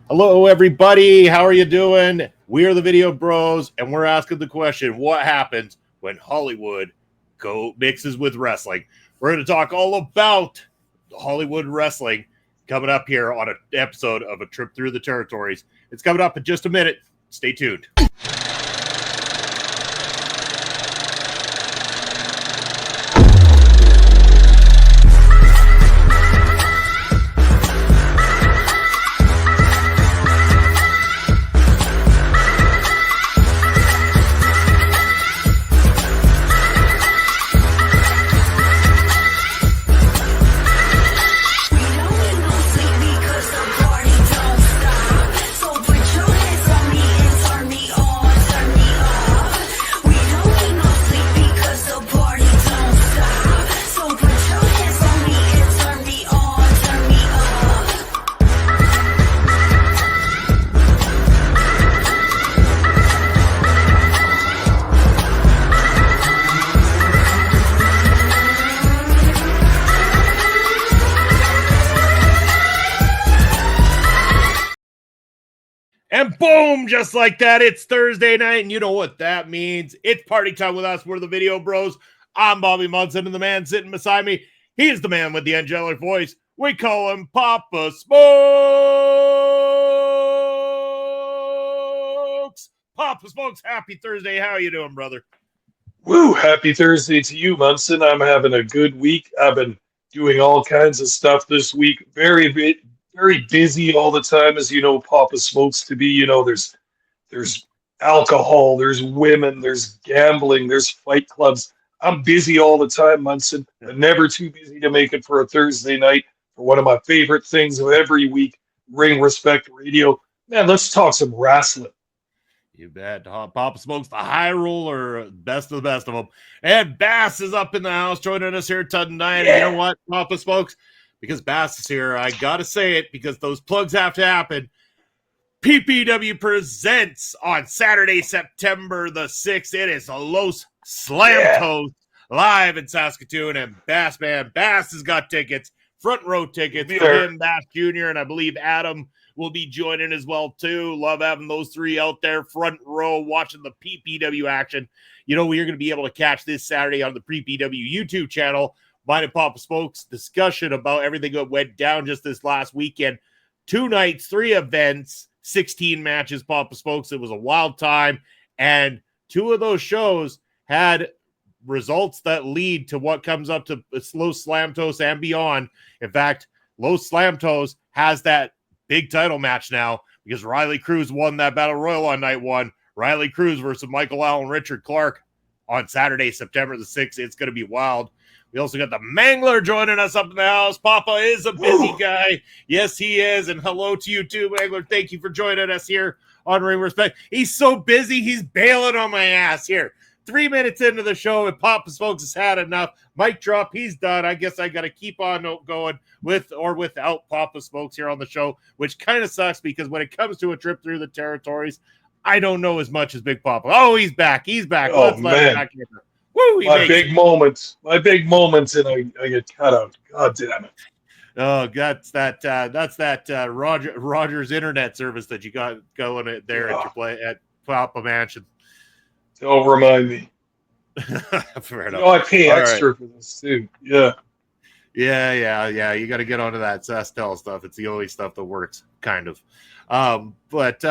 Hello, everybody. How are you doing? We are the Video Bros, and we're asking the question, what happens when Hollywood mixes with wrestling? We're going to talk all about Hollywood wrestling coming up here on an episode of A Trip Through the Territories. It's coming up in just a minute. Stay tuned. And boom, just like that, it's Thursday night, and you know what that means. It's party time with us. We're the Video Bros. I'm Bobby Munson, and the man sitting beside me, he's the man with the angelic voice. We call him Papa Smokes. Papa Smokes, happy Thursday. How are you doing, brother? Woo, happy Thursday to you, Munson. I'm having a good week. I've been doing all kinds of stuff this week. Very busy all the time, as you know, Papa Smokes to be. You know, there's alcohol, there's women, there's gambling, there's fight clubs. I'm busy all the time, Munson, but never too busy to make it for a Thursday night for one of my favorite things of every week, Ring Respect Radio. Man, let's talk some wrestling. You bet. Papa Smokes, the high roller, best of the best of them. And Bass is up in the house joining us here tonight. Yeah. And you know what, Papa Smokes? Because Bass is here, I got to say it because those plugs have to happen. PPW presents on Saturday, September the 6th. It is a Los Slamtos live in Saskatoon. And Bass has got tickets, front row tickets for him, Bass Jr., and I believe Adam will be joining as well, too. Love having those three out there, front row, watching the PPW action. You know, you're going to be able to catch this Saturday on the PPW YouTube channel. Mine and Papa Smokes discussion about everything that went down just this last weekend. 2 nights, 3 events, 16 matches, Papa Smokes. It was a wild time. And 2 of those shows had results that lead to what comes up to Los Slamtos and beyond. In fact, Los Slamtos has that big title match now because Riley Cruz won that Battle Royal on night 1. Riley Cruz versus Michael Allen, Richard Clark on Saturday, September the 6th. It's going to be wild. We also got the Mangler joining us up in the house. Papa is a busy guy. Yes, he is. And hello to you too, Mangler. Thank you for joining us here on Ring Respect. He's so busy, he's bailing on my ass here. 3 minutes into the show, and Papa Smokes has had enough. Mic drop, he's done. I guess I got to keep on going with or without Papa Smokes here on the show, which kind of sucks because when it comes to a trip through the territories, I don't know as much as Big Papa. Oh, he's back. He's back. Oh, let's let him back in. Woo, my big moments, and I get cut out. God damn it. Oh, that's that Rogers internet service that you got going there at your play at Papa Mansion. Don't remind me. Fair enough. I pay extra for this too. Yeah. You got to get onto that Sastel stuff. It's the only stuff that works, kind of. But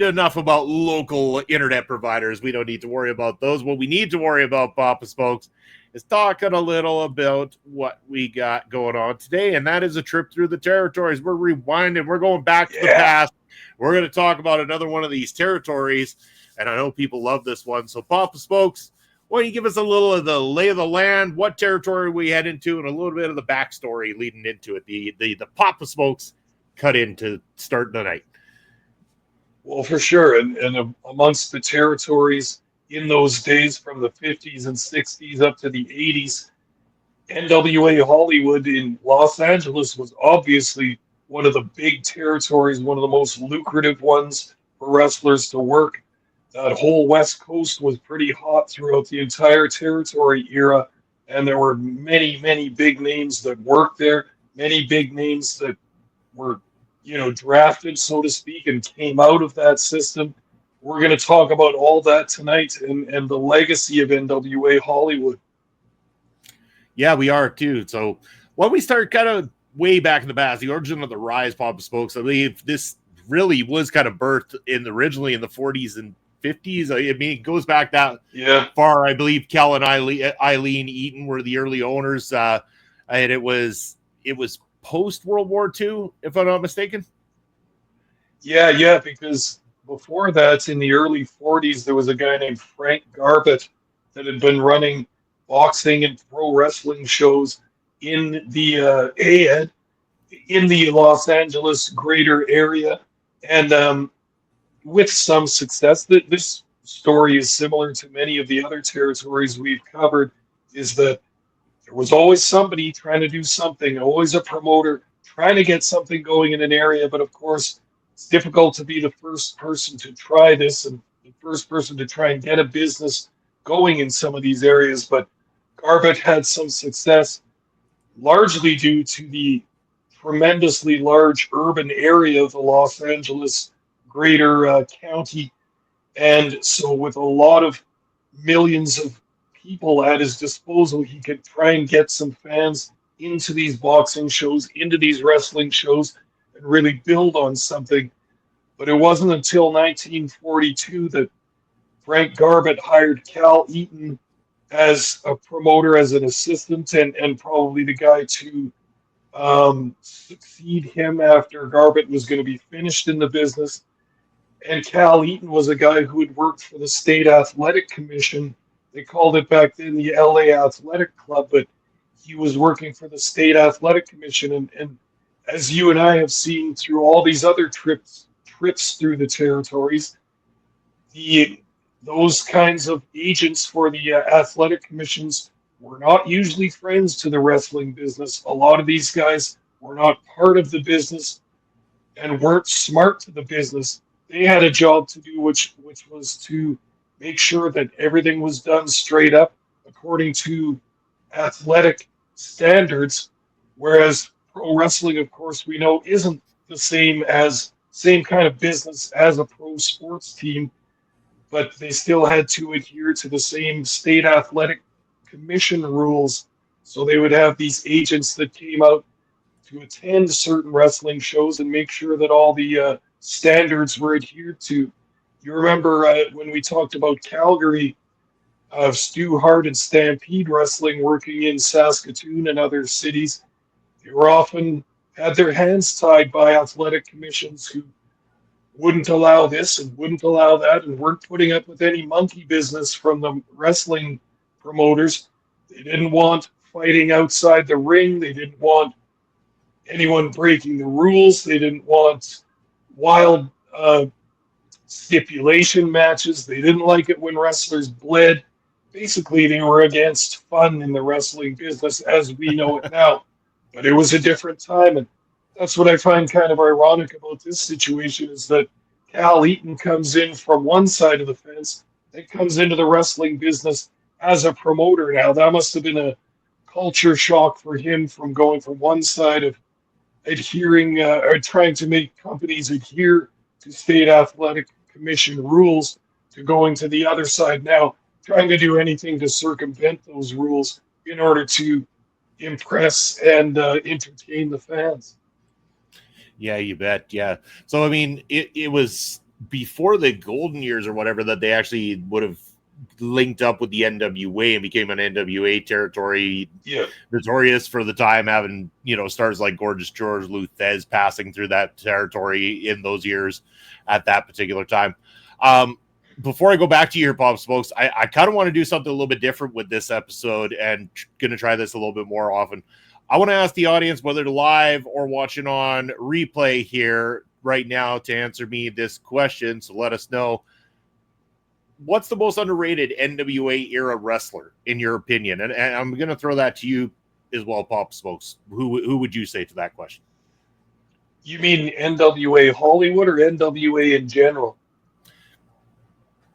enough about local internet providers. We don't need to worry about those. What we need to worry about, Papa Smokes, is talking a little about what we got going on today, and that is a trip through the territories. We're rewinding. We're going back to the past. We're going to talk about another one of these territories, and I know people love this one. So, Papa Smokes, why don't you give us a little of the lay of the land, what territory we head into, and a little bit of the backstory leading into it. The Papa Smokes cut in to start the night. Well, for sure. And amongst the territories in those days from the 50s and 60s up to the 80s, NWA Hollywood in Los Angeles was obviously one of the big territories, one of the most lucrative ones for wrestlers to work. That whole West Coast was pretty hot throughout the entire territory era, and there were many, many big names that worked there, many big names that were drafted, so to speak, and came out of that system. We're going to talk about all that tonight and the legacy of NWA Hollywood. Yeah, we are too. So when we start kind of way back in the past, the origin of the Rise, Papa Spokes, I believe this really was kind of birthed originally in the 40s and 50s. I mean, it goes back that far. I believe Cal and Eileen Eaton were the early owners, and it was post World War II, if I'm not mistaken. Yeah, because before that, in the early 40s, there was a guy named Frank Garbett that had been running boxing and pro wrestling shows in the AED in the Los Angeles greater area, and with some success. This story is similar to many of the other territories we've covered, is that there was always somebody trying to do something, always a promoter trying to get something going in an area. But of course, it's difficult to be the first person to try this and the first person to try and get a business going in some of these areas. But Garbett had some success, largely due to the tremendously large urban area of the Los Angeles greater county. And so, with a lot of millions of people at his disposal, he could try and get some fans into these boxing shows, into these wrestling shows, and really build on something. But it wasn't until 1942 that Frank Garbett hired Cal Eaton as a promoter, as an assistant, and probably the guy to succeed him after Garbett was going to be finished in the business. And Cal Eaton was a guy who had worked for the State Athletic Commission. They called it back then the LA Athletic Club, but he was working for the State Athletic Commission. And as you and I have seen through all these other trips through the territories, those kinds of agents for the athletic commissions were not usually friends to the wrestling business. A lot of these guys were not part of the business and weren't smart to the business. They had a job to do, which was to make sure that everything was done straight up according to athletic standards. Whereas pro wrestling, of course, we know isn't the same kind of business as a pro sports team, but they still had to adhere to the same state athletic commission rules. So they would have these agents that came out to attend certain wrestling shows and make sure that all the standards were adhered to. You remember when we talked about Calgary, Stu Hart and Stampede Wrestling working in Saskatoon and other cities, they were often had their hands tied by athletic commissions who wouldn't allow this and wouldn't allow that and weren't putting up with any monkey business from the wrestling promoters. They didn't want fighting outside the ring. They didn't want anyone breaking the rules. They didn't want wild stipulation matches. They didn't like it when wrestlers bled. Basically, they were against fun in the wrestling business as we know it now. But it was a different time, and that's what I find kind of ironic about this situation is that Cal Eaton comes in from one side of the fence, then comes into the wrestling business as a promoter. Now, that must have been a culture shock for him from going from one side of adhering or trying to make companies adhere to state athletic commission rules to going to the other side now, trying to do anything to circumvent those rules in order to impress and entertain the fans. Yeah, you bet. Yeah. So, I mean, it was before the golden years or whatever that they actually would have linked up with the NWA and became an NWA territory. Yeah. Notorious for the time, having, stars like Gorgeous George, Lou Thez passing through that territory in those years at that particular time. Before I go back to your Pop Smokes, I kind of want to do something a little bit different with this episode and going to try this a little bit more often. I want to ask the audience, whether they're live or watching on replay here right now, to answer me this question. So let us know, what's the most underrated NWA era wrestler in your opinion? And I'm going to throw that to you as well, Pop Smokes. Who would you say to that question? You mean NWA Hollywood or NWA in general?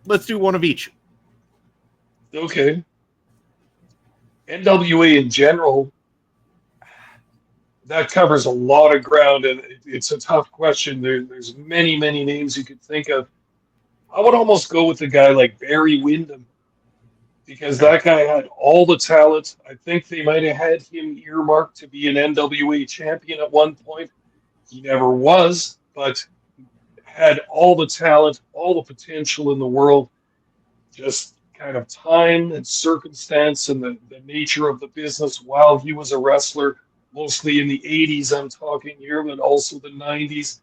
Let's do one of each. Okay. NWA in general, that covers a lot of ground, and it's a tough question. There's many, many names you could think of. I would almost go with a guy like Barry Windham because Okay. that guy had all the talent. I think they might have had him earmarked to be an NWA champion at one point. He never was, but had all the talent, all the potential in the world. Just kind of time and circumstance and the nature of the business while he was a wrestler, mostly in the 80s, I'm talking here, but also the 90s.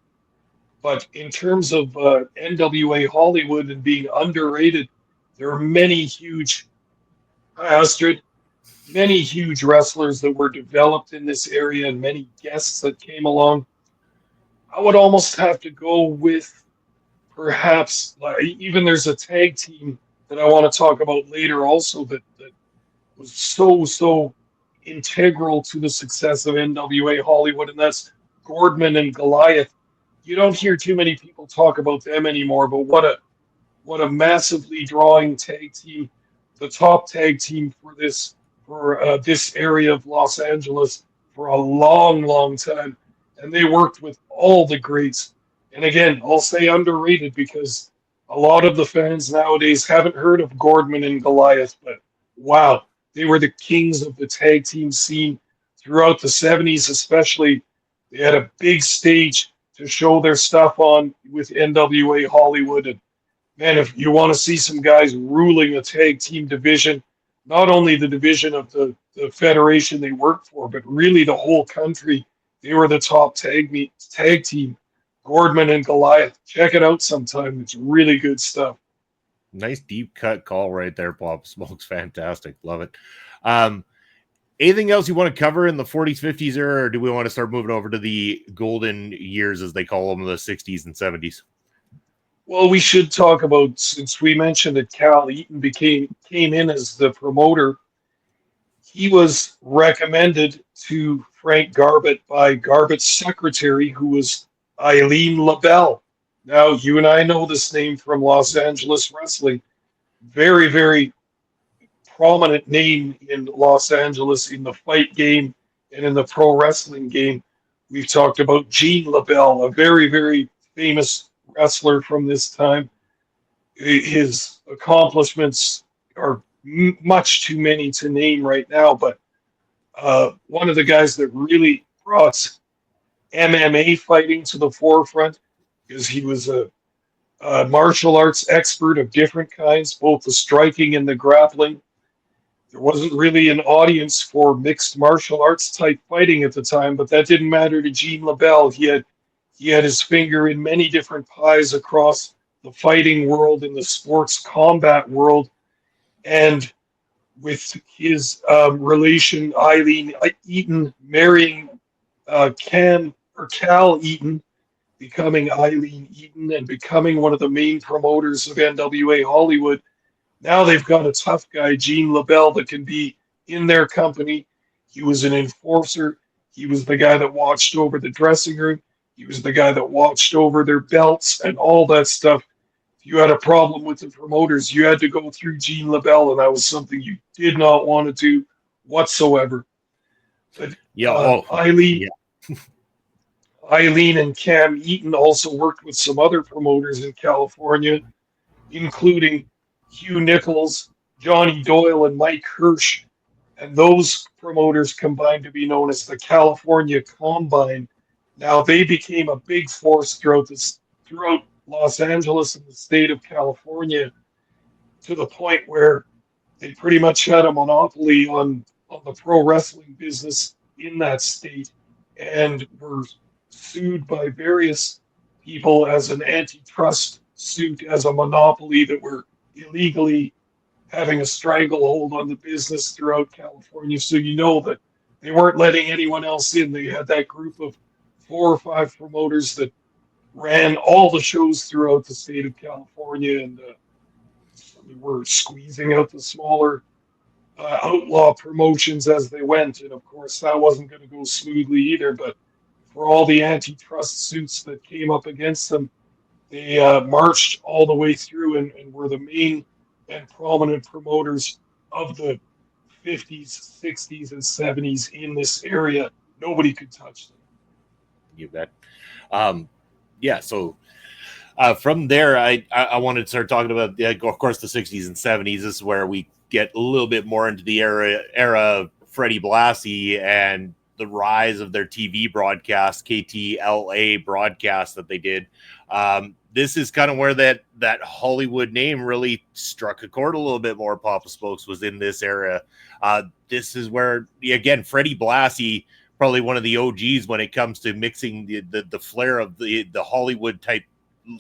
But in terms of NWA Hollywood and being underrated, there are many huge, hi Astrid, many huge wrestlers that were developed in this area and many guests that came along. I would almost have to go with perhaps like, even there's a tag team that I want to talk about later also that was so integral to the success of NWA Hollywood, and that's Gordman and Goliath. You don't hear too many people talk about them anymore, but what a massively drawing tag team, the top tag team for this area of Los Angeles for a long time, and they worked with all the greats. And again, I'll say underrated because a lot of the fans nowadays haven't heard of Gordman and Goliath, but wow, they were the kings of the tag team scene throughout the 70s, especially. They had a big stage to show their stuff on with NWA Hollywood. And man, if you want to see some guys ruling a tag team division, not only the division of the federation they worked for, but really the whole country, they were the top tag team. Gordman and Goliath. Check it out sometime. It's really good stuff. Nice deep cut call right there, Pop Smoke's fantastic. Love it. Um, Anything else you want to cover in the 40s, 50s era, or do we want to start moving over to the golden years, as they call them, the 60s and 70s? Well, we should talk about, since we mentioned that Cal Eaton came in as the promoter, he was recommended to Frank Garbett by Garbett's secretary, who was Eileen LeBell. Now, you and I know this name from Los Angeles wrestling. Very prominent name in Los Angeles in the fight game and in the pro wrestling game. We've talked about Gene LeBell, a very famous wrestler from this time. His accomplishments are much too many to name right now, but one of the guys that really brought MMA fighting to the forefront because he was a martial arts expert of different kinds, both the striking and the grappling. There wasn't really an audience for mixed martial arts type fighting at the time, but that didn't matter to Gene LeBell. He had his finger in many different pies across the fighting world and the sports combat world, and with his relation Eileen Eaton marrying Cal Eaton, becoming Eileen Eaton and becoming one of the main promoters of NWA Hollywood. Now they've got a tough guy, Gene LeBell, that can be in their company. He was an enforcer. He was the guy that watched over the dressing room. He was the guy that watched over their belts and all that stuff. If you had a problem with the promoters, you had to go through Gene LeBell, and that was something you did not want to do whatsoever. But Yeah. Eileen, Yeah. Eileen and Cam Eaton also worked with some other promoters in California, including Hugh Nichols, Johnny Doyle, and Mike Hirsch. And those promoters combined to be known as the California Combine. Now they became a big force throughout Los Angeles and the state of California to the point where they pretty much had a monopoly on the pro wrestling business in that state and were sued by various people as an antitrust suit as a monopoly that were illegally having a stranglehold on the business throughout California. So you know that they weren't letting anyone else in. They had that group of 4 or 5 promoters that ran all the shows throughout the state of California, and we were squeezing out the smaller outlaw promotions as they went. And of course, that wasn't going to go smoothly either. But for all the antitrust suits that came up against them, they marched all the way through and were the main and prominent promoters of the 50s, 60s, and 70s in this area. nobody could touch them. You bet. Yeah, so from there, I wanted to start talking about, of course, the 60s and 70s. This is where we get a little bit more into the era of Freddie Blassie and the rise of their TV broadcast, KTLA broadcast that they did. This is kind of where that Hollywood name really struck a chord a little bit more. Papa Smokes was in this era. This is where, again, Freddie Blassie, probably one of the OGs when it comes to mixing the flair of the Hollywood type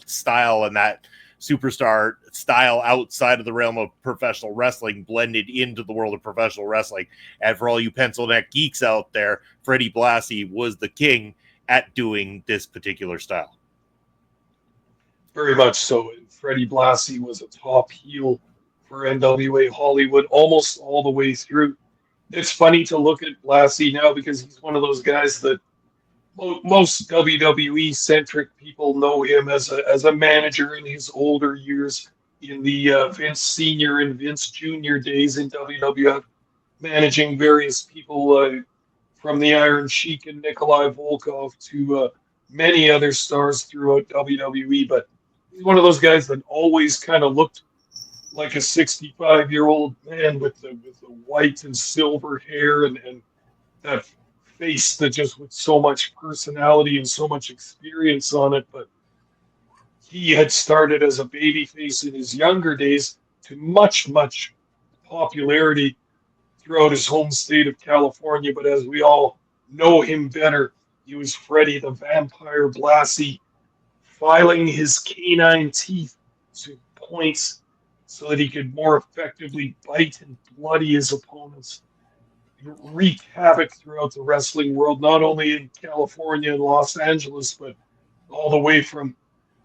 style and that superstar style outside of the realm of professional wrestling blended into the world of professional wrestling. And for all you pencil neck geeks out there, Freddie Blassie was the king at doing this particular style. Very much so. And Freddie Blassie was a top heel for NWA Hollywood almost all the way through. It's funny to look at Blassie now because he's one of those guys that most WWE centric people know him as a manager in his older years, in the Vince Senior and Vince Junior days in WWF, managing various people from the Iron Sheik and Nikolai Volkov to many other stars throughout WWE. But he's one of those guys that always kind of looked like a 65-year-old man with the white and silver hair and that face that just with so much personality and so much experience on it. But he had started as a babyface in his younger days to much popularity throughout his home state of California. But as we all know him better, he was Freddie the Vampire Blassie, filing his canine teeth to points so that he could more effectively bite and bloody his opponents, wreak havoc throughout the wrestling world, not only in California and Los Angeles, but all the way from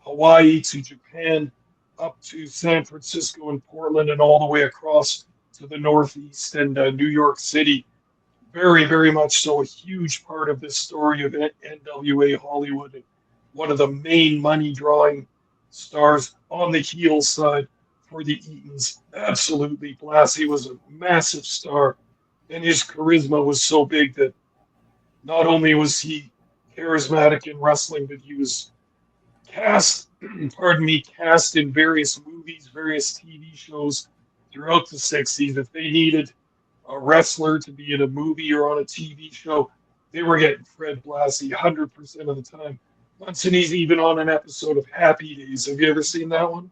Hawaii to Japan, up to San Francisco and Portland, and all the way across to the Northeast and New York City. Very, very much so a huge part of this story of NWA Hollywood, and one of the main money-drawing stars on the heel side for the Eatons. Absolutely, Blassie was a massive star, and his charisma was so big that not only was he charismatic in wrestling, but he was cast in various movies, various TV shows throughout the 60s. If they needed a wrestler to be in a movie or on a TV show, they were getting Fred Blassie 100% of the time. Once and he's even on an episode of Happy Days. Have you ever seen that one?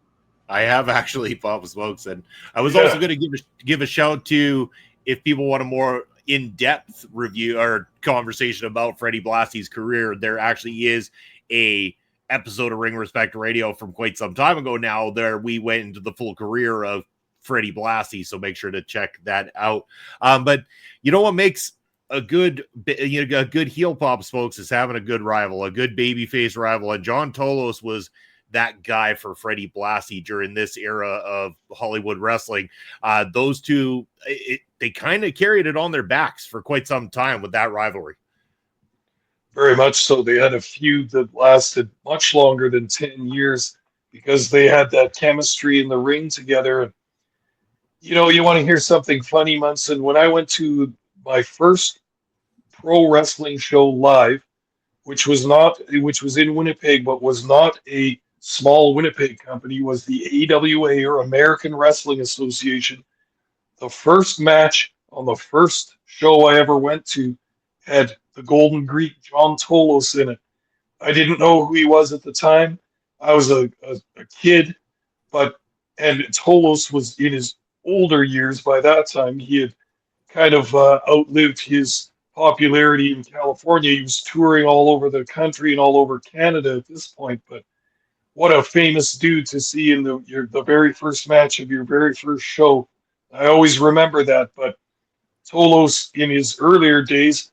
I have actually, Papa Smokes, and I was also going to give a shout to, if people want a more in-depth review or conversation about Freddie Blassie's career, there actually is a episode of Ring Respect Radio from quite some time ago now. There we went into the full career of Freddie Blassie, so make sure to check that out. But you know what makes a good heel, Papa Smokes, is having a good rival, a good babyface rival, and John Tolos was that guy for Freddie Blassie during this era of Hollywood wrestling. Those two, they kind of carried it on their backs for quite some time with that rivalry. Very much so. They had a feud that lasted much longer than 10 years because they had that chemistry in the ring together. You know, you want to hear something funny, Munson? When I went to my first pro wrestling show live, which was in Winnipeg, but was not a small Winnipeg company, was the AWA, or American Wrestling Association. The first match on the first show I ever went to had the Golden Greek John Tolos in it. I didn't know who he was at the time. I was a kid, and Tolos was in his older years by that time. He had kind of outlived his popularity in California. He was touring all over the country and all over Canada at this point, but what a famous dude to see in the very first match of your very first show. I always remember that. But Tolos in his earlier days,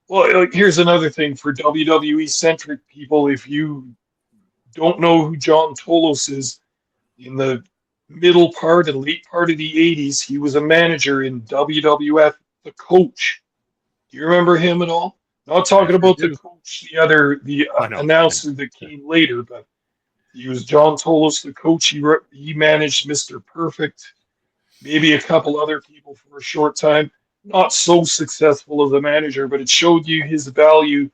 well, here's another thing for WWE-centric people. If you don't know who John Tolos is, in the middle part and late part of the 80s, he was a manager in WWF, The Coach. Do you remember him at all? Not talking about The Coach, the announcer that came later, but he was John Tolos, The Coach. He managed Mr. Perfect, maybe a couple other people for a short time. not so successful as a manager, but it showed you his value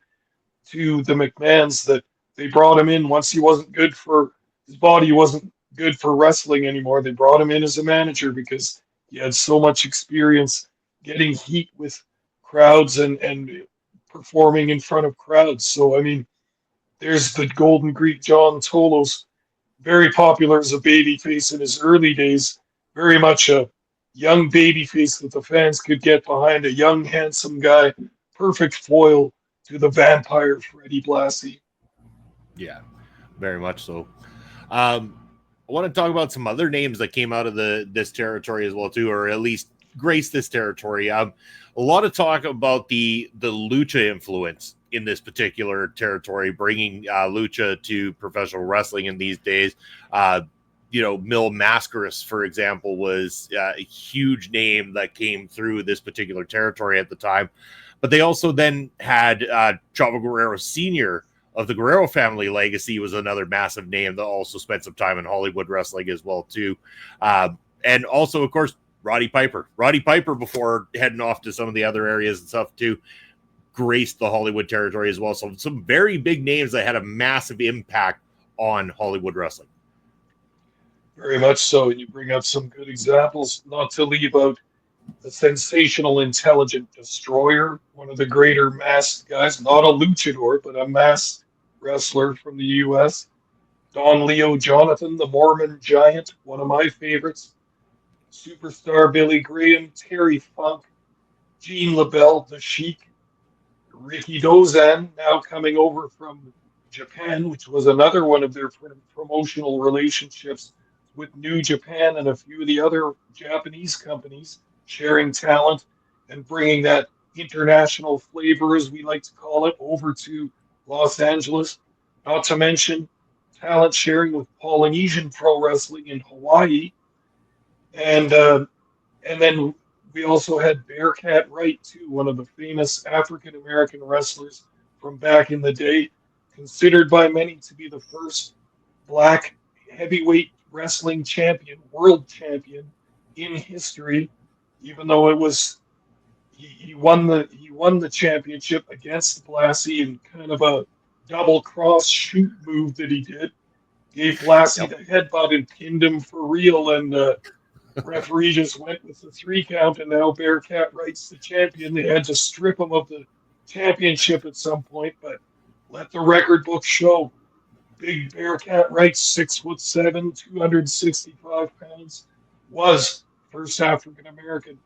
to the McMahons that they brought him in once he wasn't good for his body wasn't good for wrestling anymore. They brought him in as a manager because he had so much experience getting heat with crowds and performing in front of crowds. So I mean, there's the Golden Greek John Tolos, very popular as a babyface in his early days, very much a young babyface that the fans could get behind, a young, handsome guy, perfect foil to the vampire Freddie Blassie. Yeah, very much so. I want to talk about some other names that came out of this territory as well too, or at least grace this territory. A lot of talk about the lucha influence in this particular territory, bringing lucha to professional wrestling in these days. Mil Máscaras, for example, was a huge name that came through this particular territory at the time. But they also then had Chavo Guerrero Sr. of the Guerrero family legacy was another massive name that also spent some time in Hollywood wrestling as well too. And also, of course, Roddy Piper. Roddy Piper, before heading off to some of the other areas and stuff too, graced the Hollywood territory as well. So some very big names that had a massive impact on Hollywood wrestling. Very much so. And you bring up some good examples, not to leave out the sensational, intelligent Destroyer, one of the greater masked guys, not a luchador, but a masked wrestler from the U.S. Don Leo Jonathan, the Mormon Giant, one of my favorites. Superstar Billy Graham, Terry Funk, Gene LeBell, the Sheik, Ricky Dozan, now coming over from Japan, which was another one of their promotional relationships with New Japan and a few of the other Japanese companies, sharing talent and bringing that international flavor, as we like to call it, over to Los Angeles. Not to mention talent sharing with Polynesian Pro Wrestling in Hawaii. And then we also had Bearcat Wright, too, one of the famous African American wrestlers from back in the day, considered by many to be the first black heavyweight wrestling champion, world champion in history, even though it was he won the championship against Blassie in kind of a double cross shoot move that he did. Gave Blassie the headbutt and pinned him for real, and referee just went with the 3 count, and now Bearcat Wright's the champion. They had to strip him of the championship at some point, but let the record book show. Big Bearcat Wright, 6'7", 265 pounds, was first African American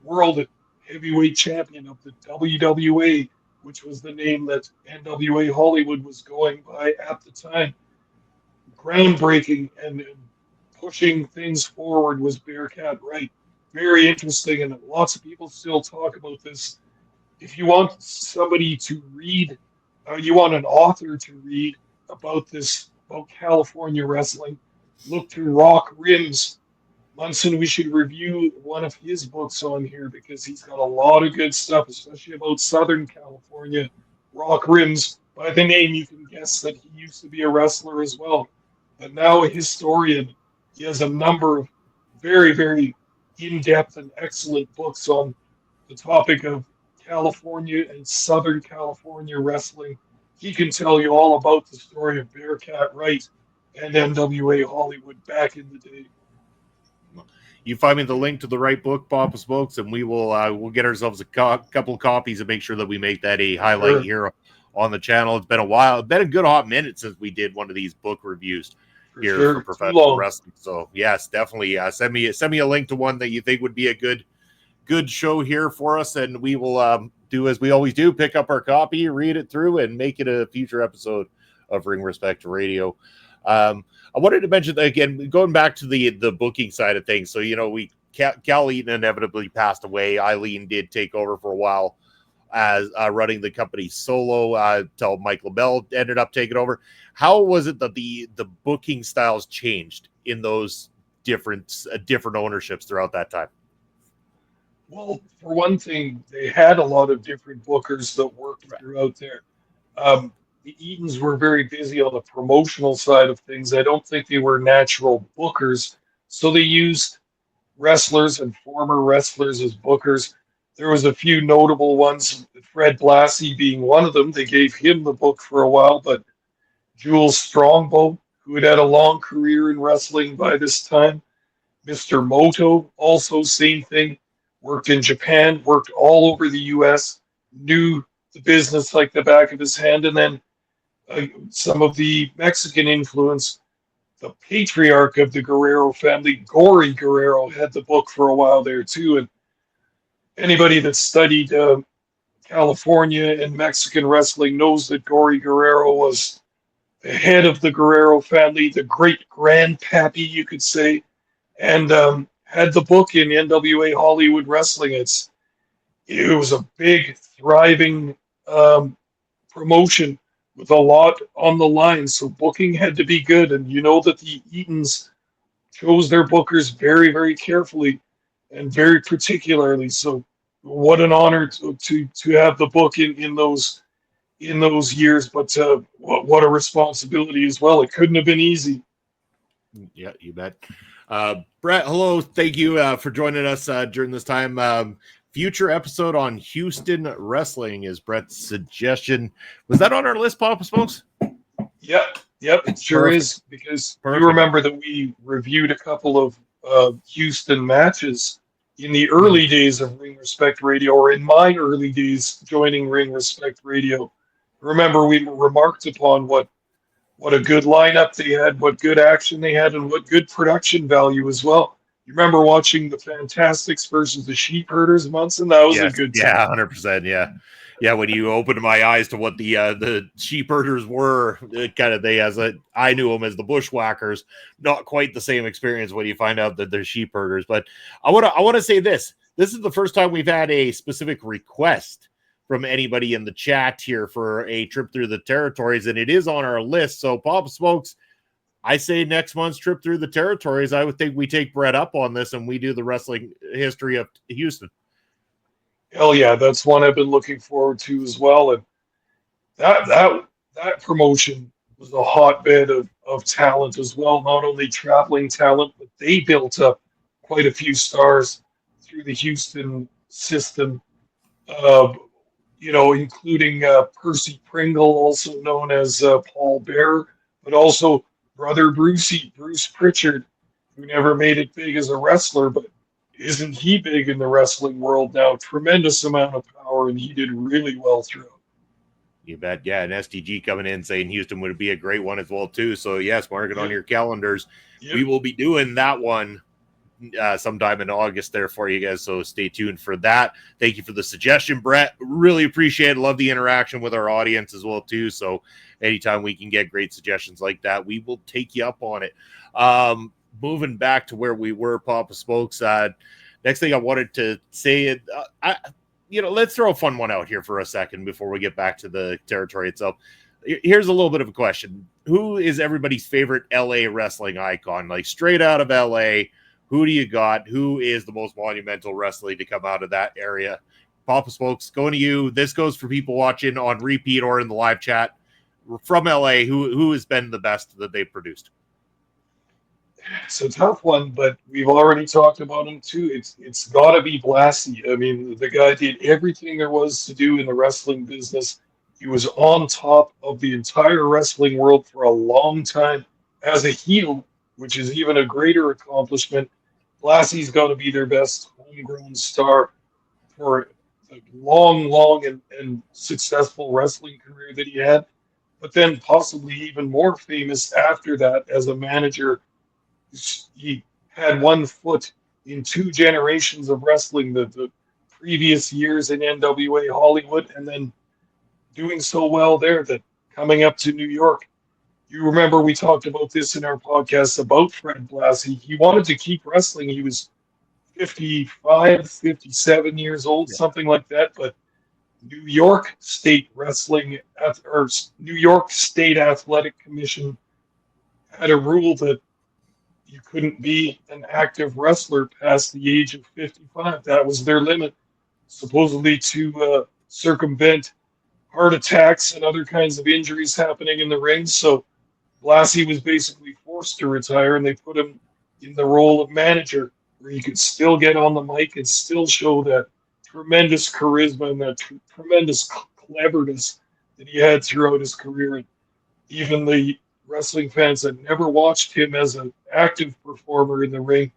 world heavyweight champion of the WWA, which was the name that NWA Hollywood was going by at the time. Groundbreaking and pushing things forward was Bearcat Wright. Very interesting, and lots of people still talk about this. If you want somebody to read, you want an author to read about California wrestling, look to Rock Rims. Munson, we should review one of his books on here because he's got a lot of good stuff, especially about Southern California. Rock Rims, by the name, you can guess that he used to be a wrestler as well, but now a historian. He has a number of very, very in-depth and excellent books on the topic of California and Southern California wrestling. He can tell you all about the story of Bearcat Wright and NWA Hollywood back in the day. You find me the link to the right book, Papa Smokes, and we will we'll get ourselves a couple of copies and make sure that we make that a highlight here on the channel. It's been a while. It's been a good hot minute since we did one of these book reviews for professional wrestling. So yes, definitely send me a link to one that you think would be a good show here for us, and we will do as we always do, pick up our copy, read it through, and make it a future episode of Ring Respect Radio. I wanted to mention that, again, going back to the booking side of things. So, Cal Eaton inevitably passed away. Eileen did take over for a while as running the company solo until Mike LeBell ended up taking over. How was it that the booking styles changed in those different ownerships throughout that time? Well, for one thing, they had a lot of different bookers that worked throughout there. The Eatons were very busy on the promotional side of things. I don't think they were natural bookers, so they used wrestlers and former wrestlers as bookers. There was a few notable ones, Fred Blassie being one of them. They gave him the book for a while, but Jules Strongbow, who had a long career in wrestling by this time, Mr. Moto, also same thing, worked in Japan, worked all over the U.S., knew the business like the back of his hand, and then some of the Mexican influence. The patriarch of the Guerrero family, Gory Guerrero, had the book for a while there too. And anybody that studied California and Mexican wrestling knows that Gory Guerrero was the head of the Guerrero family, the great grandpappy, you could say, and had the book in NWA Hollywood Wrestling. It was a big, thriving promotion with a lot on the line, so booking had to be good. And you know that the Eatons chose their bookers very, very carefully and very particularly. So, what an honor to have the book in those years. But what a responsibility as well. It couldn't have been easy. Yeah, you bet. Brett, hello. Thank you for joining us during this time. Future episode on Houston wrestling is Brett's suggestion. Was that on our list, Papa Smokes? Yep, it sure Perfect. is, because Perfect. you remember that we reviewed a couple of Houston matches in the early days of Ring Respect Radio, or in my early days joining Ring Respect Radio. Remember, we remarked upon what a good lineup they had, what good action they had, and what good production value as well. You remember watching the Fantastics versus the Sheep Herders, Munson? That was a good time. Yeah, 100%. Yeah. When you opened my eyes to what the sheep herders were, I knew them as the bushwhackers. Not quite the same experience when you find out that they're sheep herders. But I want to say this. This is the first time we've had a specific request from anybody in the chat here for a trip through the territories, and it is on our list. So, Papa Smokes, I say next month's trip through the territories, I would think we take Brett up on this and we do the wrestling history of Houston. Hell yeah, that's one I've been looking forward to as well. And that promotion was a hotbed of talent as well, not only traveling talent, but they built up quite a few stars through the Houston system, including Percy Pringle, also known as Paul Bearer, but also Brother Bruce Pritchard, who never made it big as a wrestler, but isn't he big in the wrestling world now? Tremendous amount of power, and he did really well throughout. You bet. Yeah, and STG coming in saying Houston would be a great one as well, too. So, yes, mark it on your calendars. Yep. We will be doing that one sometime in August there for you guys, so stay tuned for that. Thank you for the suggestion, Brett. Really appreciate it. Love the interaction with our audience as well, too. So anytime we can get great suggestions like that, we will take you up on it. Moving back to where we were, Papa Smokes, next thing I wanted to say, let's throw a fun one out here for a second before we get back to the territory itself. Here's a little bit of a question. Who is everybody's favorite LA wrestling icon? Like straight out of LA, who do you got? Who is the most monumental wrestling to come out of that area? Papa Smokes, going to you. This goes for people watching on repeat or in the live chat. From LA, who has been the best that they've produced? It's a tough one, but we've already talked about him too. It's got to be Blassie. I mean, the guy did everything there was to do in the wrestling business. He was on top of the entire wrestling world for a long time as a heel, which is even a greater accomplishment. Blassie's got to be their best homegrown star for the long and successful wrestling career that he had, but then possibly even more famous after that as a manager. He had one foot in two generations of wrestling, the previous years in NWA Hollywood, and then doing so well there that coming up to New York. You remember we talked about this in our podcast about Fred Blassie. He wanted to keep wrestling. He was 55, 57 years old, something like that. But New York State New York State Athletic Commission had a rule that you couldn't be an active wrestler past the age of 55. That was their limit, supposedly to circumvent heart attacks and other kinds of injuries happening in the ring. So Blassie was basically forced to retire, and they put him in the role of manager, where he could still get on the mic and still show that tremendous charisma and that tremendous cleverness that he had throughout his career. And even the wrestling fans that never watched him as an active performer in the ring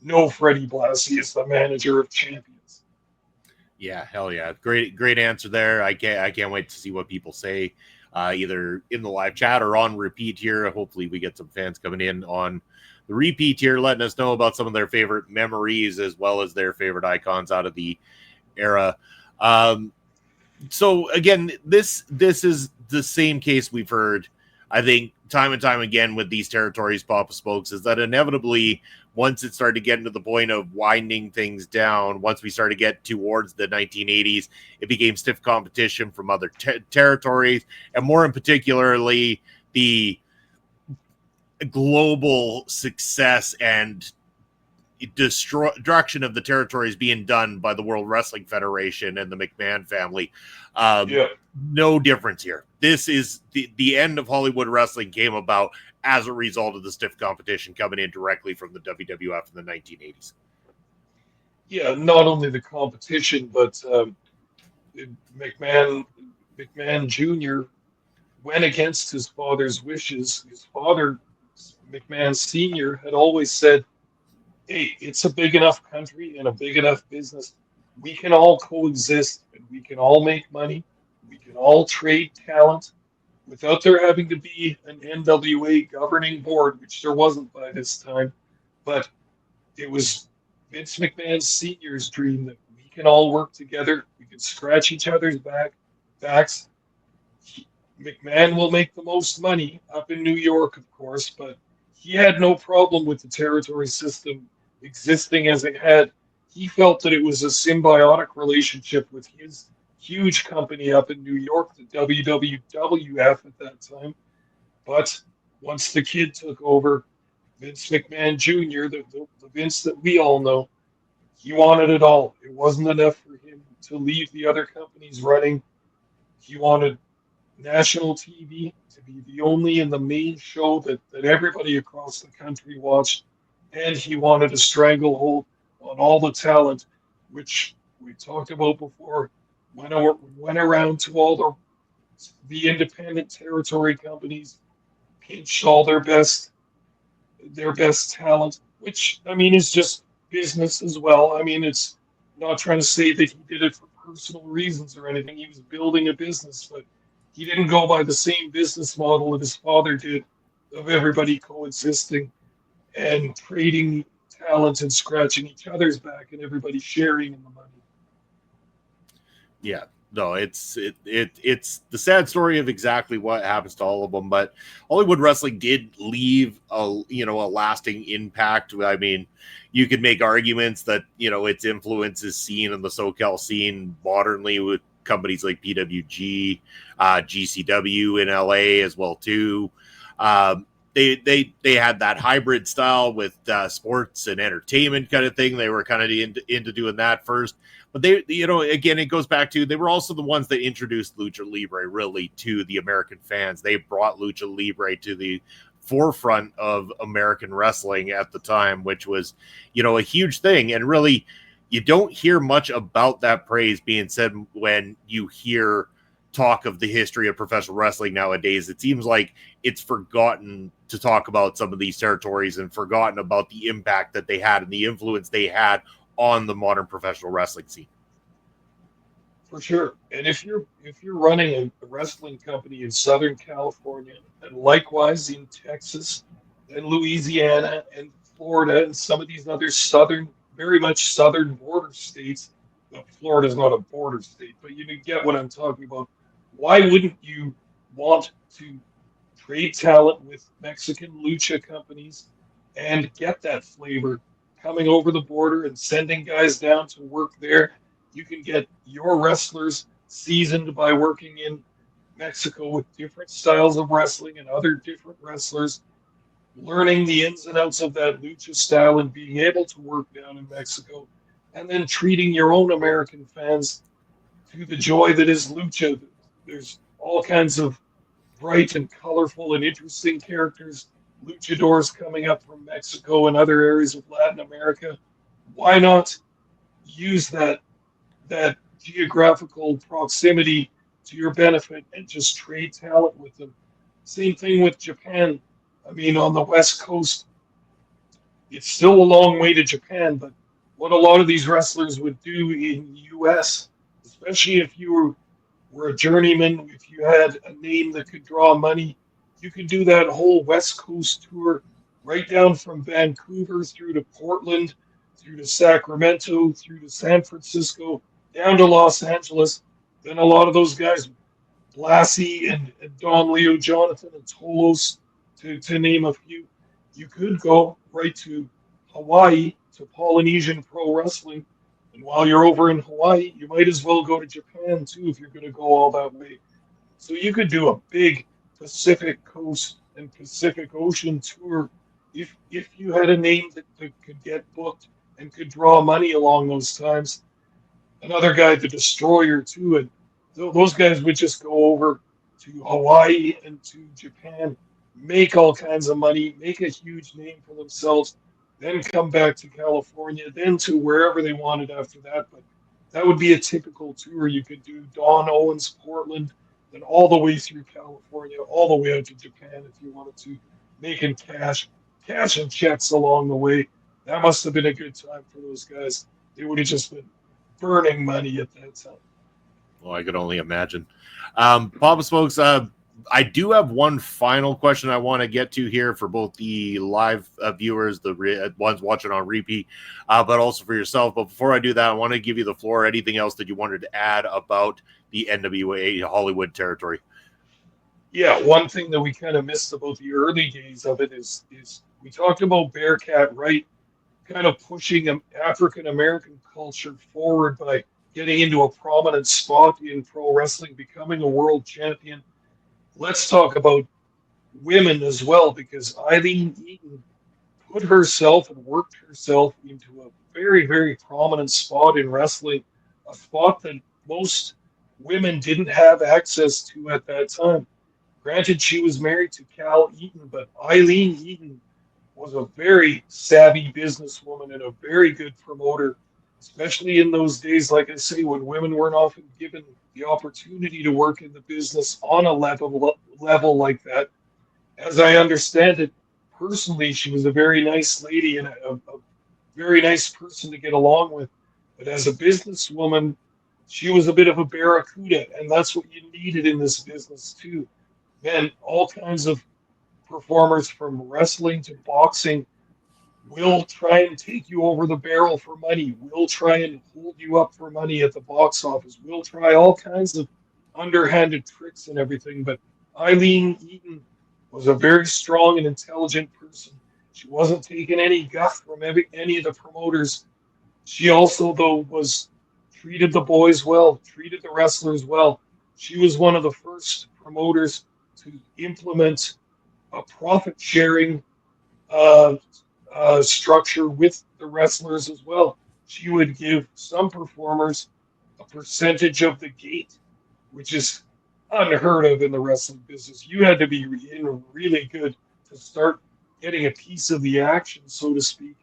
know Freddie Blassie is the manager of champions. Yeah, hell yeah. Great answer there. I can't wait to see what people say, either in the live chat or on repeat here. Hopefully we get some fans coming in on the repeat here, letting us know about some of their favorite memories as well as their favorite icons out of the era. So again, this is the same case we've heard, I think, time and time again with these territories, Papa Smokes, is that inevitably, once it started getting to the point of winding things down, once we started to get towards the 1980s, it became stiff competition from other territories, and more in particularly the global success and destruction of the territories being done by the World Wrestling Federation and the McMahon family. No difference here. This is the end of Hollywood wrestling came about as a result of the stiff competition coming in directly from the WWF in the 1980s. Yeah, not only the competition, but McMahon Jr. went against his father's wishes. His father, McMahon Sr., had always said, hey, it's a big enough country and a big enough business. We can all coexist and we can all make money. We can all trade talent without there having to be an NWA governing board, which there wasn't by this time. But it was Vince McMahon Sr.'s dream that we can all work together. We can scratch each other's backs. McMahon will make the most money up in New York, of course, but he had no problem with the territory system existing as it had. He felt that it was a symbiotic relationship with his huge company up in New York, the WWF at that time. But once the kid took over, Vince McMahon Jr., the Vince that we all know, he wanted it all. It wasn't enough for him to leave the other companies running. He wanted national TV to be the only and the main show that everybody across the country watched. And he wanted a stranglehold on all the talent, which we talked about before, went around to all the independent territory companies, pinched all their best talent, which, I mean, is just business as well. I mean, it's not trying to say that he did it for personal reasons or anything. He was building a business, but he didn't go by the same business model that his father did of everybody coexisting and trading talent and scratching each other's back and everybody sharing in the money. Yeah, no, it's the sad story of exactly what happens to all of them. But Hollywood wrestling did leave a lasting impact. I mean, you could make arguments that its influence is seen in the SoCal scene modernly with companies like PWG, GCW in LA as well too. They had that hybrid style with sports and entertainment kind of thing. They were kind of into doing that first. But they, again, it goes back to, they were also the ones that introduced Lucha Libre really to the American fans. They brought Lucha Libre to the forefront of American wrestling at the time, which was, a huge thing. And really, you don't hear much about that praise being said when you hear talk of the history of professional wrestling nowadays. It seems like it's forgotten to talk about some of these territories and forgotten about the impact that they had and the influence they had on the modern professional wrestling scene. For sure. And if you're running a wrestling company in Southern California and likewise in Texas and Louisiana and Florida and some of these other very much southern border states, well, Florida's not a border state, but you get what I'm talking about. Why wouldn't you want to trade talent with Mexican lucha companies and get that flavor coming over the border and sending guys down to work there? You can get your wrestlers seasoned by working in Mexico with different styles of wrestling and other different wrestlers, learning the ins and outs of that lucha style and being able to work down in Mexico, and then treating your own American fans to the joy that is lucha. There's all kinds of bright and colorful and interesting characters, luchadors coming up from Mexico and other areas of Latin America. Why not use that that geographical proximity to your benefit and just trade talent with them. Same thing with Japan. I mean, on the West Coast, it's still a long way to Japan, but what a lot of these wrestlers would do in the US, especially if you were a journeyman, if you had a name that could draw money, you could do that whole West Coast tour right down from Vancouver through to Portland, through to Sacramento, through to San Francisco, down to Los Angeles. Then a lot of those guys, Blassie and Don Leo Jonathan and Tolos, to name a few, you could go right to Hawaii to Polynesian Pro Wrestling. And while you're over in Hawaii, you might as well go to Japan too if you're going to go all that way. So you could do a big Pacific Coast and Pacific Ocean tour if you had a name that could get booked and could draw money along those times. Another guy, the Destroyer, too, and those guys would just go over to Hawaii and to Japan, make all kinds of money, make a huge name for themselves, then come back to California, then to wherever they wanted after that. But that would be a typical tour you could do. Don Owens, Portland, then all the way through California, all the way out to Japan if you wanted to, making cash and checks along the way. That must have been a good time for those guys. They would have just been burning money at that time. Well, I could only imagine. Papa Smokes, I do have one final question I want to get to here for both the live viewers, the ones watching on repeat, but also for yourself. But before I do that, I want to give you the floor. Anything else that you wanted to add about the NWA Hollywood territory? Yeah, one thing that we kind of missed about the early days of it is we talked about Bearcat Wright kind of pushing African American culture forward by getting into a prominent spot in pro wrestling, becoming a world champion. Let's talk about women as well, because Eileen Eaton put herself and worked herself into a very, very prominent spot in wrestling, a spot that most women didn't have access to at that time. Granted, she was married to Cal Eaton, but Eileen Eaton was a very savvy businesswoman and a very good promoter, especially in those days, like I say, when women weren't often given the opportunity to work in the business on a level like that. As I understand it, personally, she was a very nice lady and a very nice person to get along with. But as a businesswoman, she was a bit of a barracuda, and that's what you needed in this business too. Man, all kinds of performers from wrestling to boxing will try and take you over the barrel for money, will try and hold you up for money at the box office, will try all kinds of underhanded tricks and everything. But Eileen Eaton was a very strong and intelligent person. She wasn't taking any guff from any of the promoters. She also, though, was treated the boys well, treated the wrestlers well. She was one of the first promoters to implement a profit sharing uh, structure with the wrestlers as well. She would give some performers a percentage of the gate, which is unheard of in the wrestling business. You had to be in really good to start getting a piece of the action, so to speak,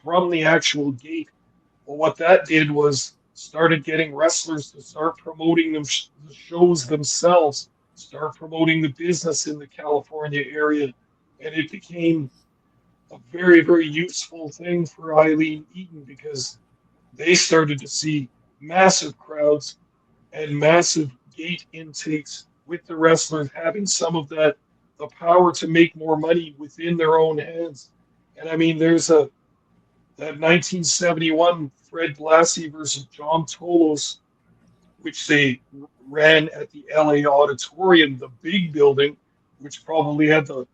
from the actual gate. Well, what that did was started getting wrestlers to start promoting the shows themselves, start promoting the business in the California area, and it became a very, very useful thing for Eileen Eaton because they started to see massive crowds and massive gate intakes with the wrestlers having some of the power to make more money within their own hands. And I mean, there's that 1971 Fred Blassie versus John Tolos, which they ran at the LA Auditorium, the big building, which probably had the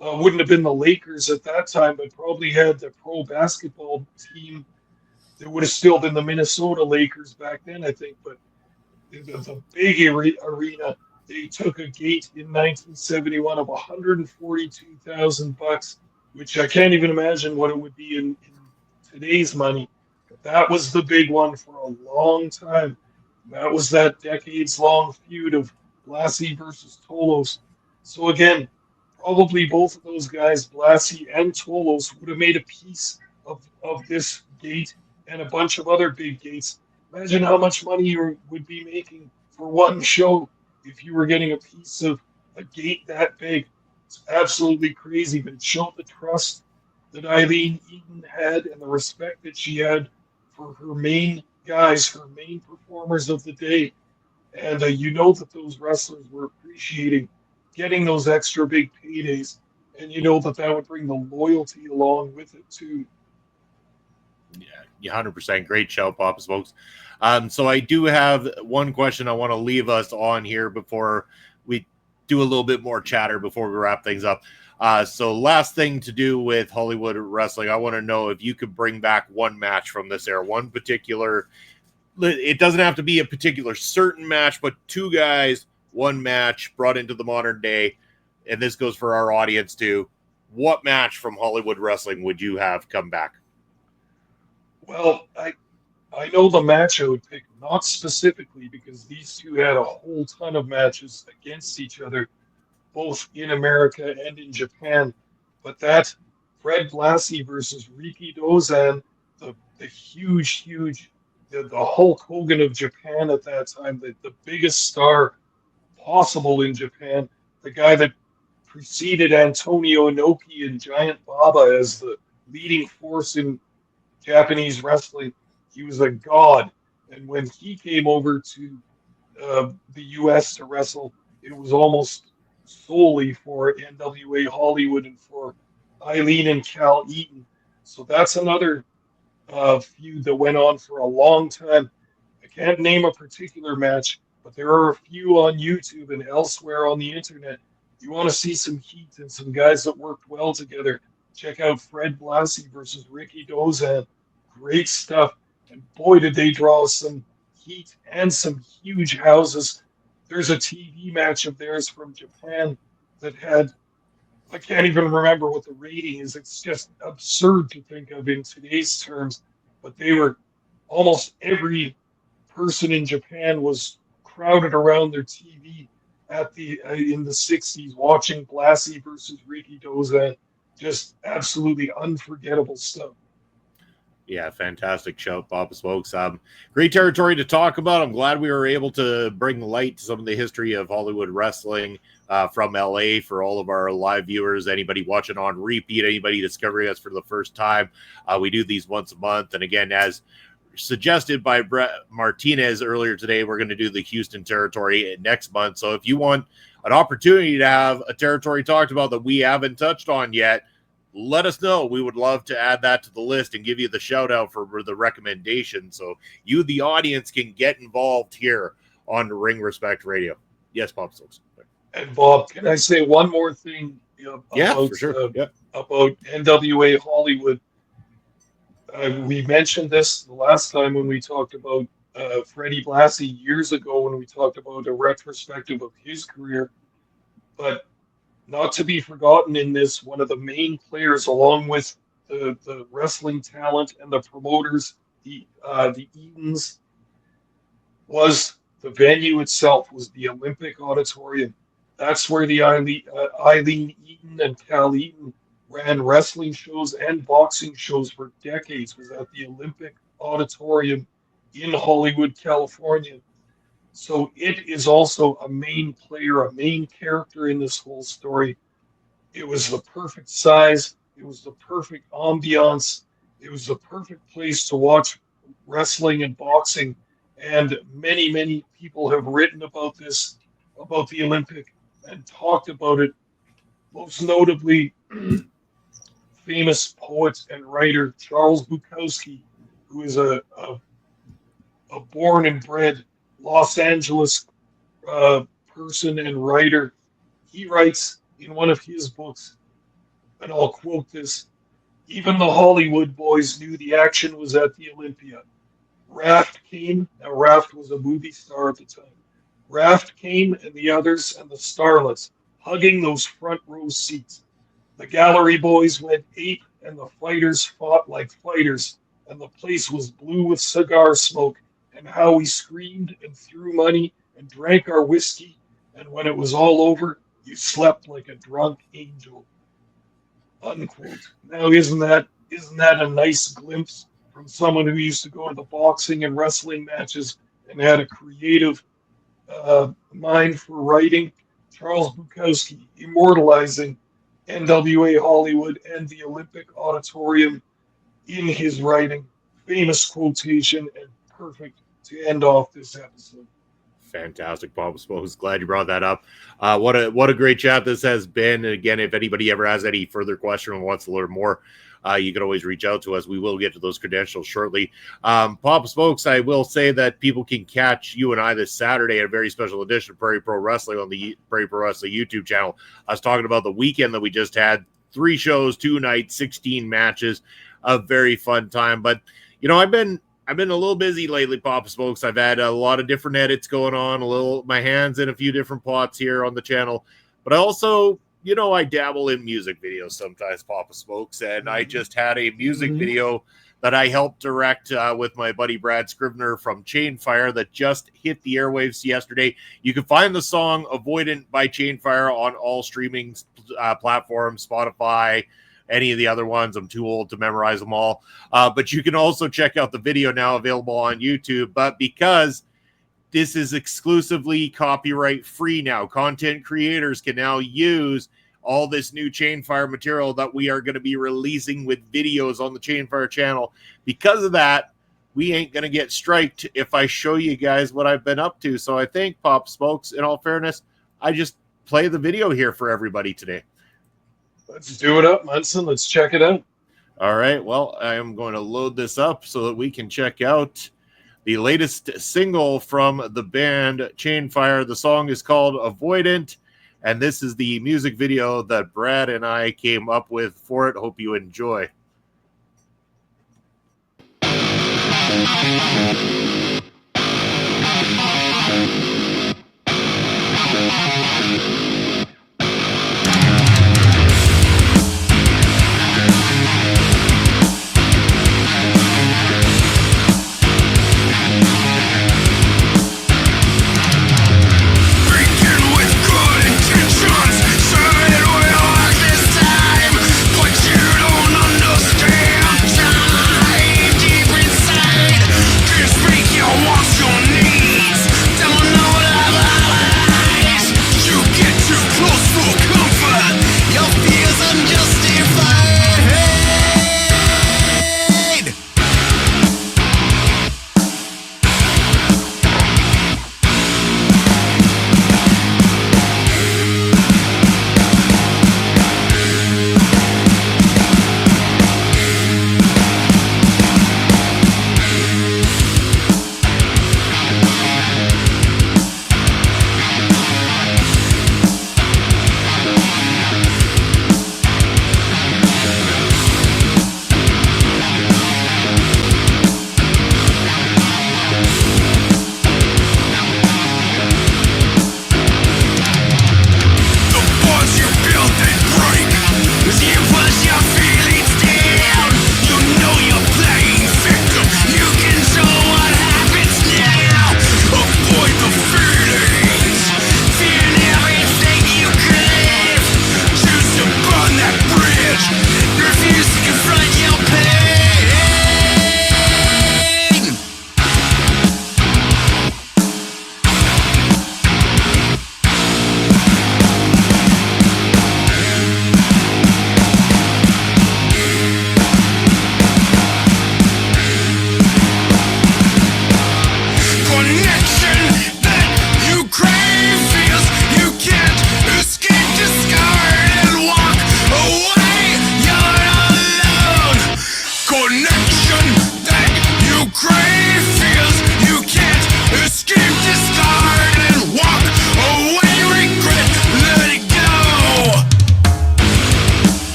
wouldn't have been the Lakers at that time, but probably had the pro basketball team. There would have still been the Minnesota Lakers back then, I think. But the big arena, they took a gate in 1971 of $142,000, which I can't even imagine what it would be in today's money. But that was the big one for a long time. That was that decades-long feud of Blassie versus Tolos. So again, probably both of those guys, Blassie and Tolos, would have made a piece of this gate and a bunch of other big gates Imagine how much money you would be making for one show if you were getting a piece of a gate that big. It's absolutely crazy, but it showed the trust that Eileen Eaton had and the respect that she had for her main guys, her main performers of the day. And you know that those wrestlers were appreciating getting those extra big paydays. And you know that that would bring the loyalty along with it, too. Yeah, 100%. Great show, Papa Smokes. So I do have one question I want to leave us on here before we do a little bit more chatter before we wrap things up. So last thing to do with Hollywood wrestling, I want to know if you could bring back one match from this era, one particular. It doesn't have to be a particular certain match, but two guys, one match brought into the modern day. And this goes for our audience too. What match from Hollywood wrestling would you have come back? Well, I know the match I would pick, not specifically because these two had a whole ton of matches against each other, both in America and in Japan. But that Fred Blassie versus Riki Dozan, the huge, the Hulk Hogan of Japan at that time, the biggest star possible in Japan, the guy that preceded Antonio Inoki and Giant Baba as the leading force in Japanese wrestling. He was a god. And when he came over to the U.S. to wrestle, it was almost solely for NWA Hollywood and for Eileen and Cal Eaton. So that's another feud that went on for a long time. I can't name a particular match, but there are a few on YouTube and elsewhere on the internet. You want to see some heat and some guys that worked well together. Check out Fred Blassie versus Riki Dozan. Great stuff. And boy, did they draw some heat and some huge houses. There's a TV match of theirs from Japan that had, I can't even remember what the rating is. It's just absurd to think of in today's terms. But they were, almost every person in Japan was crowded around their TV at the in the 60s watching Blassie versus Riki Dozan. Just absolutely unforgettable stuff. Yeah, fantastic show, Papa Smokes. Great territory to talk about. I'm glad we were able to bring light to some of the history of Hollywood wrestling from LA for all of our live viewers, anybody watching on repeat, anybody discovering us for the first time. We do these once a month. And again, as suggested by Brett Martinez earlier today, we're going to do the Houston territory next month. So if you want an opportunity to have a territory talked about that we haven't touched on yet, let us know. We would love to add that to the list and give you the shout out for the recommendation. So you, the audience, can get involved here on Ring Respect Radio. Yes, Pop Stokes. And Bob, can I say one more thing Yeah, for sure. About NWA Hollywood? We mentioned this the last time when we talked about Freddie Blassie years ago when we talked about a retrospective of his career. But not to be forgotten in this, one of the main players, along with the wrestling talent and the promoters, the Edens, was the venue itself, was the Olympic Auditorium. That's where the Eileen Eaton and Cal Eaton ran wrestling shows and boxing shows for decades, was at the Olympic Auditorium in Hollywood, California. So it is also a main player, a main character in this whole story. It was the perfect size. It was the perfect ambiance. It was the perfect place to watch wrestling and boxing. And many people have written about this, about the Olympic, and talked about it. Most notably, famous poet and writer Charles Bukowski, who is a born and bred Los Angeles person and writer. He writes in one of his books, and I'll quote this: even the Hollywood boys knew the action was at the Olympia. Raft came. Now, Raft was a movie star at the time. Raft came and the others and the starlets hugging those front row seats. The gallery boys went ape and the fighters fought like fighters, and the place was blue with cigar smoke, and how we screamed and threw money and drank our whiskey, and when it was all over, you slept like a drunk angel. Unquote. Now isn't that a nice glimpse from someone who used to go to the boxing and wrestling matches and had a creative mind for writing. Charles Bukowski immortalizing NWA Hollywood and the Olympic Auditorium in his writing. Famous quotation and perfect to end off this episode. Fantastic, Papa Smokes. Glad you brought that up. What a great chat this has been. And again, if anybody ever has any further question or wants to learn more, you can always reach out to us. We will get to those credentials shortly. Papa Smokes, I will say that people can catch you and I this Saturday at a very special edition of Prairie Pro Wrestling on the Prairie Pro Wrestling YouTube channel. I was talking about the weekend that we just had. 3 shows, 2 nights, 16 matches. A very fun time. But, you know, I've been a little busy lately, Papa Smokes. I've had a lot of different edits going on, my hands in a few different pots here on the channel. But I also, you know, I dabble in music videos sometimes, Papa Smokes. And I just had a music video that I helped direct with my buddy Brad Scrivener from Chainfire that just hit the airwaves yesterday. You can find the song Avoidant by Chainfire on all streaming platforms, Spotify, any of the other ones. I'm too old to memorize them all. But you can also check out the video now available on YouTube. But because this is exclusively copyright free now, content creators can now use all this new Chainfire material that we are going to be releasing with videos on the Chainfire channel. Because of that, we ain't going to get striked if I show you guys what I've been up to. So I think, Pop Smokes, in all fairness, I just play the video here for everybody today. Let's do it up, Munson. Let's check it out. All right. Well, I am going to load this up so that we can check out the latest single from the band Chainfire. The song is called Avoidant, and this is the music video that Brad and I came up with for it. Hope you enjoy. Speak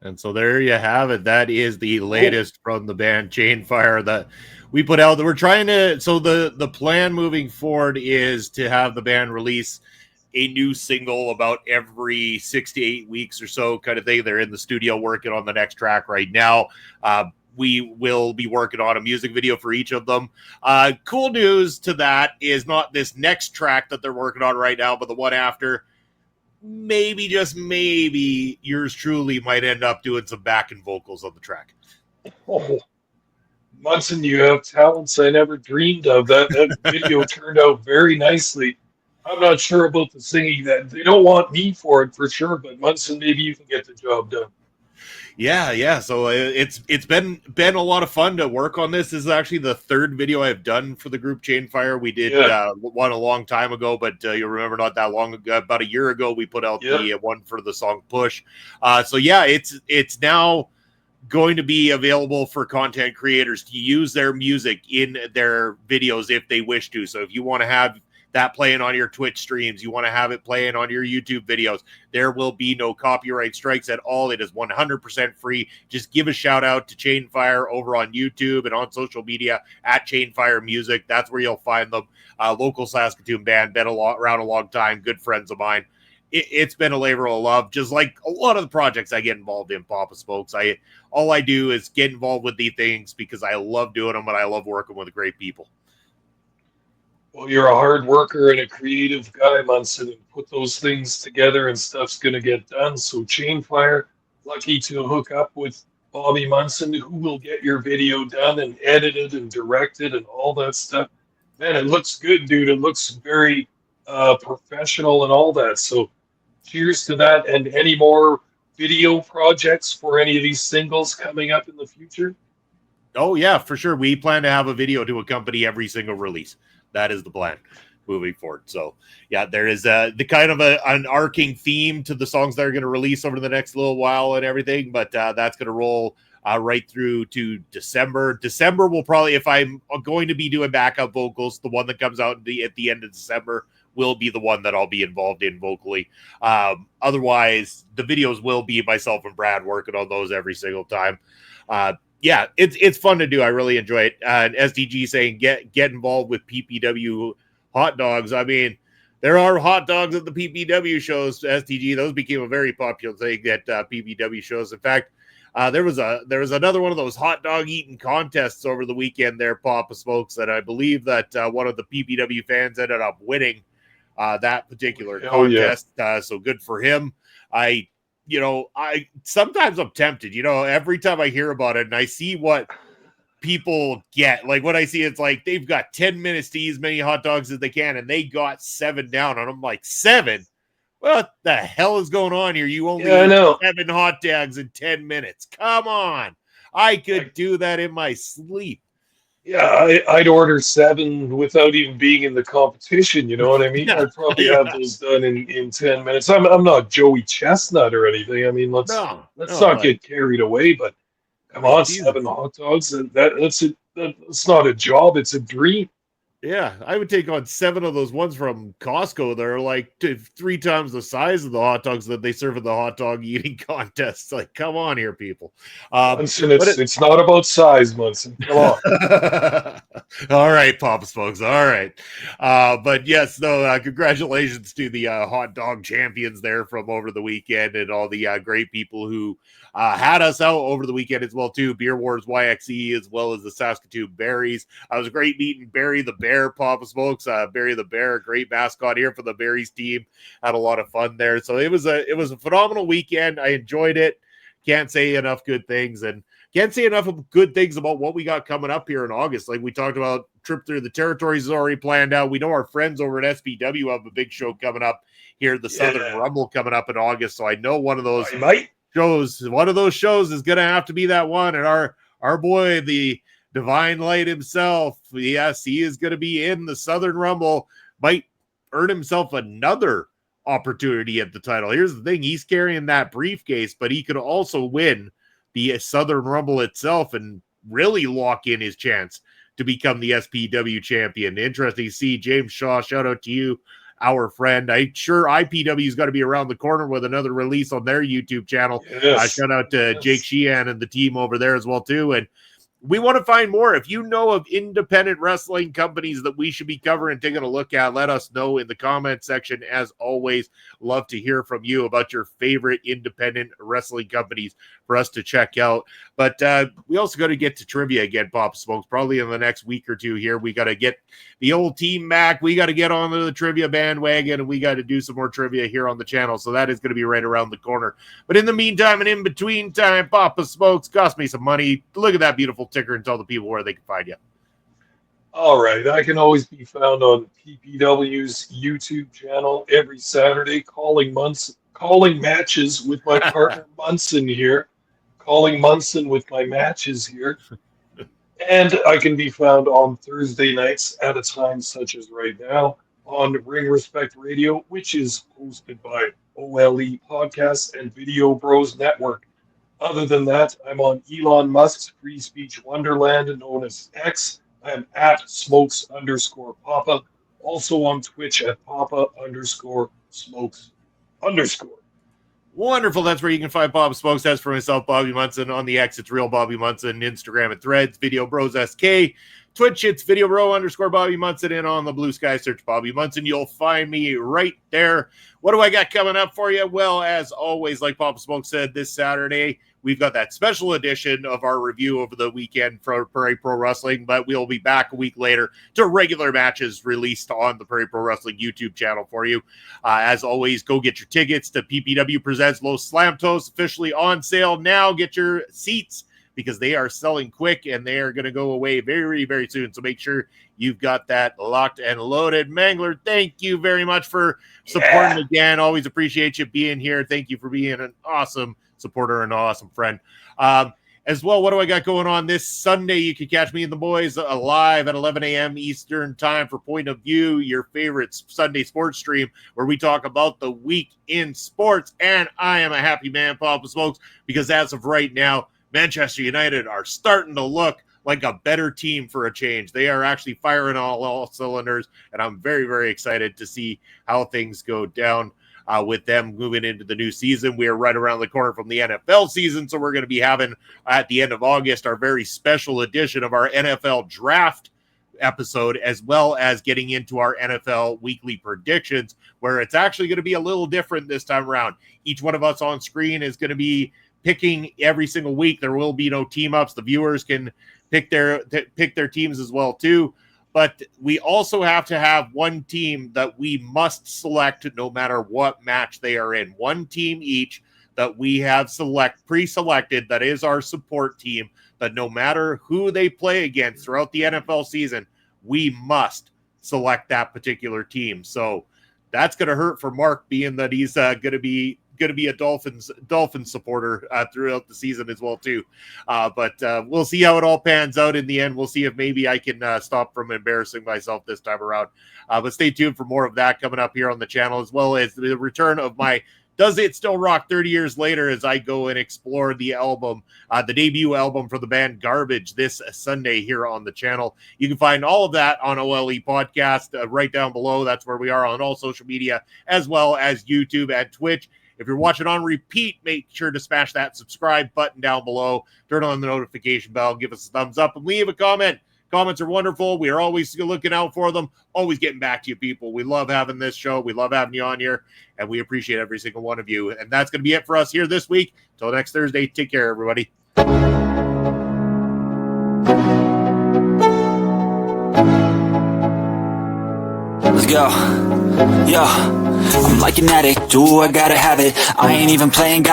And so there you have it. That is the latest from the band Chainfire that we put out. We're trying to, so the plan moving forward is to have the band release a new single about every 6 to 8 weeks or so, kind of thing. They're in the studio working on the next track right now. We will be working on a music video for each of them. Cool news to that is not this next track that they're working on right now, but the one after. Maybe, just maybe, yours truly might end up doing some backing vocals on the track. Oh, Munson, you have talents I never dreamed of. That video turned out very nicely. I'm not sure about the singing. That they don't want me for it for sure, but Munson, maybe you can get the job done. Yeah. So it's been a lot of fun to work on this. This is actually the third video I've done for the group Chainfire. We did one a long time ago, but you'll remember not that long ago, about a year ago, we put out the one for the song Push. So yeah, it's now going to be available for content creators to use their music in their videos if they wish to. So if you want to have that playing on your Twitch streams, you want to have it playing on your YouTube videos, there will be no copyright strikes at all. It is 100% free. Just give a shout out to Chainfire over on YouTube and on social media at Chainfire Music. That's where you'll find them. Local Saskatoon band, been around a long time, good friends of mine. It's been a labor of love, just like a lot of the projects I get involved in, Papa Smokes. All I do is get involved with these things because I love doing them and I love working with great people. Well, you're a hard worker and a creative guy, Munson, and put those things together and stuff's going to get done. So Chainfire, lucky to hook up with Bobby Munson, who will get your video done and edited and directed and all that stuff. Man, it looks good, dude. It looks very professional and all that. So cheers to that. And any more video projects for any of these singles coming up in the future? Oh, yeah, for sure. We plan to have a video to accompany every single release. That is the plan moving forward. So, yeah, there is the kind of an arcing theme to the songs that are going to release over the next little while and everything, but that's going to roll right through to December. December will probably, if I'm going to be doing backup vocals, the one that comes out at the end of December will be the one that I'll be involved in vocally. Otherwise, the videos will be myself and Brad working on those every single time. Yeah, it's fun to do. I really enjoy it. And SDG saying get involved with PPW hot dogs. I mean, there are hot dogs at the PPW shows. SDG, those became a very popular thing at PPW shows. In fact, there was another one of those hot dog eating contests over the weekend there, Papa Smokes, and I believe that one of the PPW fans ended up winning that particular contest. Yeah. So good for him. I sometimes I'm tempted, every time I hear about it and I see what people get, like when I see it's like they've got 10 minutes to eat as many hot dogs as they can and they got 7 down, and I'm like, 7? What the hell is going on here? You only eat 7 hot dogs in 10 minutes. Come on. I could do that in my sleep. Yeah, I'd order 7 without even being in the competition. You know what I mean? I'd probably have those done in 10 minutes. I'm not Joey Chestnut or anything. I mean, let's not get carried away. But come on, Jesus. 7 hot dogs. That's not a job. It's a dream. Yeah, I would take on 7 of those ones from Costco. They're like 3 times the size of the hot dogs that they serve at the hot dog eating contests. Like, come on here, people. Munson, it's not about size, Munson. Come on. All right, Papa Smokes. All right. But yes, congratulations to the hot dog champions there from over the weekend and all the great people who had us out over the weekend as well, too. Beer Wars YXE as well as the Saskatoon Berries. I was great meeting Barry the Bear, Papa Smokes. Barry the Bear, a great mascot here for the Berries team. Had a lot of fun there. So it was a phenomenal weekend. I enjoyed it. Can't say enough good things, and can't say enough of good things about what we got coming up here in August. Like we talked about, trip through the territories is already planned out. We know our friends over at SPW have a big show coming up here, the Southern Rumble coming up in August. So I know one of those shows is going to have to be that one. And our boy, the Divine Light himself, yes, he is going to be in the Southern Rumble, might earn himself another opportunity at the title. Here's the thing, he's carrying that briefcase, but he could also win the Southern Rumble itself and really lock in his chance to become the SPW champion. Interesting to see. James Shaw, shout out to you our friend. I'm sure IPW is going to be around the corner with another release on their YouTube channel. Yes. Shout out to Jake Sheehan and the team over there as well too. And we want to find more. If you know of independent wrestling companies that we should be covering, taking a look at, let us know in the comment section. As always, love to hear from you about your favorite independent wrestling companies for us to check out. But we also got to get to trivia again, Pop Smokes, probably in the next week or two here. We got to get the old team back. We got to get on the trivia bandwagon, and we got to do some more trivia here on the channel. So that is going to be right around the corner. But in the meantime and in between time, Papa Smokes, cost me some money. Look at that beautiful ticker and tell the people where they can find you. All right. I can always be found on PPW's YouTube channel every Saturday, calling matches with my partner Munson here, calling Munson with my matches here. And I can be found on Thursday nights at a time such as right now on Ring Respect Radio, which is hosted by OLE Podcasts and Video Bros Network. Other than that, I'm on Elon Musk's free speech wonderland known as X. I'm at smokes_papa. Also on Twitch at papa_smokes_. Wonderful. That's where you can find Bob Smokes. That's for myself, Bobby Munson. On the X, it's Real Bobby Munson. Instagram and Threads, Video Bros SK. Twitch, it's Video Bro_Bobby Munson. And on the Blue Sky, search Bobby Munson. You'll find me right there. What do I got coming up for you? Well, as always, like Papa Smoke said, this Saturday, we've got that special edition of our review over the weekend for Prairie Pro Wrestling, but we'll be back a week later to regular matches released on the Prairie Pro Wrestling YouTube channel for you. As always, go get your tickets to PPW Presents Los Slamtos, officially on sale now. Get your seats because they are selling quick and they are going to go away very, very soon. So make sure you've got that locked and loaded. Mangler, thank you very much for supporting again. Always appreciate you being here. Thank you for being an awesome supporter and an awesome friend. As well, what do I got going on this Sunday? You can catch me and the boys live at 11 a.m. Eastern time for Point of View, your favorite Sunday sports stream, where we talk about the week in sports. And I am a happy man, Papa Smokes, because as of right now, Manchester United are starting to look like a better team for a change. They are actually firing all cylinders, and I'm very, very excited to see how things go down with them moving into the new season. We are right around the corner from the NFL season, so we're going to be having, at the end of August, our very special edition of our NFL draft episode, as well as getting into our NFL weekly predictions, where it's actually going to be a little different this time around. Each one of us on screen is going to be picking every single week. There will be no team ups. The viewers can pick their teams as well too. But we also have to have one team that we must select no matter what match they are in. One team each that we have pre-selected, that is our support team, that no matter who they play against throughout the NFL season, we must select that particular team. So that's going to hurt for Mark, being that he's going to be a Dolphins supporter throughout the season as well too. But we'll see how it all pans out in the end. We'll see if maybe I can stop from embarrassing myself this time around. But stay tuned for more of that coming up here on the channel, as well as the return of my Does It Still Rock 30 years later, as I go and explore the album, the debut album for the band Garbage, this Sunday here on the channel. You can find all of that on OLE Podcast right down below. That's where we are on all social media, as well as YouTube and Twitch. If you're watching on repeat, make sure to smash that subscribe button down below. Turn on the notification bell, give us a thumbs up, and leave a comment. Comments are wonderful. We are always looking out for them, always getting back to you people. We love having this show. We love having you on here, and we appreciate every single one of you. And that's going to be it for us here this week. Till next Thursday, take care, everybody. Let's go. Yo, I'm like an addict. Do I gotta have it? I ain't even playing.